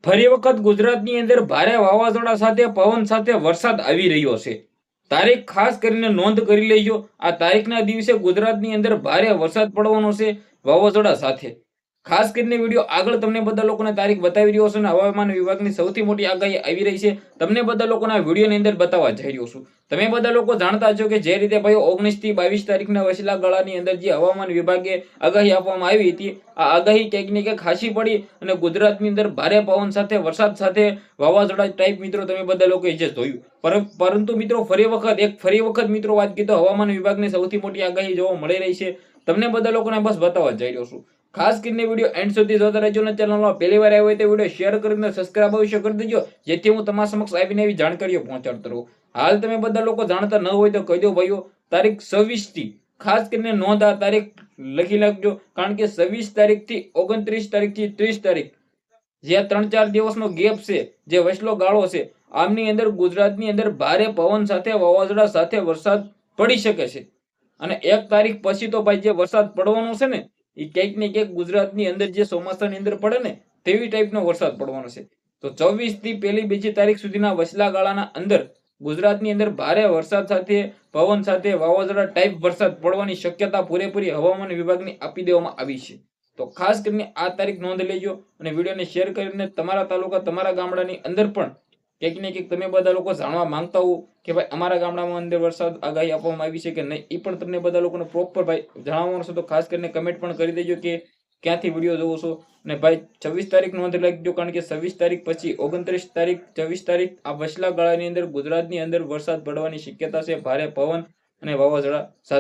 ફરી વખત ગુજરાતની અંદર ભારે વાવાઝોડા સાથે પવન સાથે વરસાદ આવી રહ્યો છે. તારીખ ખાસ કરીને નોંધ કરી લેજો. આ તારીખના દિવસે ગુજરાતની અંદર ભારે વરસાદ પડવાનો છે વાવાઝોડા સાથે. ખાસ કરીને વિડીયો આગળ તમને બધા લોકોને તારીખ બતાવી રહ્યો છું અને હવામાન વિભાગની સૌથી મોટી આગાહી આવી રહી છે. તમને બધા લોકોને આ વિડીયોની અંદર બતાવવા જઈ રહ્યો છું. તમે બધા લોકો જાણતા છો કે જે રીતે ભાઈ 19 થી 22 તારીખના વચલા ગાળાની અંદર જે હવામાન વિભાગે આગાહી આપવામાં આવી હતી, આ આગાહી ક્યાંક ને ક્યાંક ખાસી પડી અને ગુજરાતની અંદર ભારે પવન સાથે વરસાદ સાથે વાવાઝોડા ટાઈપ મિત્રો તમે બધા લોકોએ જે જોયું. પરંતુ મિત્રો ફરી વખત મિત્રો વાત કીધો હવામાન વિભાગની સૌથી મોટી આગાહી જોવા મળી રહી છે. તમને બધા લોકોને બસ બતાવવા જઈ રહ્યો છું. ખાસ કરીને વિડીયો એન્ડ સુધી જોતા રહેજો અને ચેનલમાં પહેલી વાર આવ્યો હોય તો વિડીયો શેર કરીને સબસ્ક્રાઇબ અવશ્ય કરી દેજો, જેથી હું તમારા સમક્ષ આવીને એવી જાણકારીઓ પહોંચાડતો રહું. હાલ તમે બધા લોકો જાણતા ન હોય તો કહી દો ભાઈઓ, તારીખ 26 થી ખાસ કરીને નોંધ આ તારીખ લખી નાખજો, કારણ કે 26 તારીખ થી 29 તારીખ થી 30 તારીખ જે 3-4 દિવસનો ગેપ છે, જે વચલો ગાળો છે, આમની અંદર ગુજરાતની અંદર ભારે પવન સાથે વાવાઝોડા સાથે વરસાદ પડી શકે છે. અને 1 તારીખ પછી તો ભાઈ જે વરસાદ પડવાનો છે ને, એ ક્યાંક ને ક્યાંક ગુજરાતની અંદર જે ચોમાસાની અંદર પડે ને તેવી ટાઈપનો વરસાદ પડવાનો છે. તો 24 થી 1-2 તારીખ સુધીના વચલા ગાળાના અંદર ગુજરાતની અંદર ભારે વરસાદ સાથે પવન સાથે વાવાઝોડા ટાઈપ વરસાદ પડવાની શક્યતા પૂરેપૂરી હવામાન વિભાગની આપી દેવામાં આવી છે. તો ખાસ કરીને આ તારીખ નોંધ લેજો અને વિડીયોને શેર કરીને તમારા તાલુકા તમારા ગામડાની અંદર પણ ક્યાંક ને ક્યાંક તમે બધા લોકો જાણવા માંગતા હો કે ભાઈ અમારા ગામડામાં અંદર વરસાદ આગાહી આપવામાં આવી છે કે નહીં, એ પણ તમને બધા લોકોને પ્રોપર ભાઈ જણાવવાનું છે. તો ખાસ કરીને કમેન્ટ પણ કરી દેજો કે ક્યાંથી વિડીયો જોવો છો. અને ભાઈ 26 તારીખ નોંધ રાખજો, કારણ કે 26 તારીખ પછી 29 તારીખ 24 તારીખ આ વચલા ગાળાની અંદર ગુજરાતની અંદર વરસાદ પડવાની શક્યતા છે ભારે પવન અને વાવાઝોડા સાથે.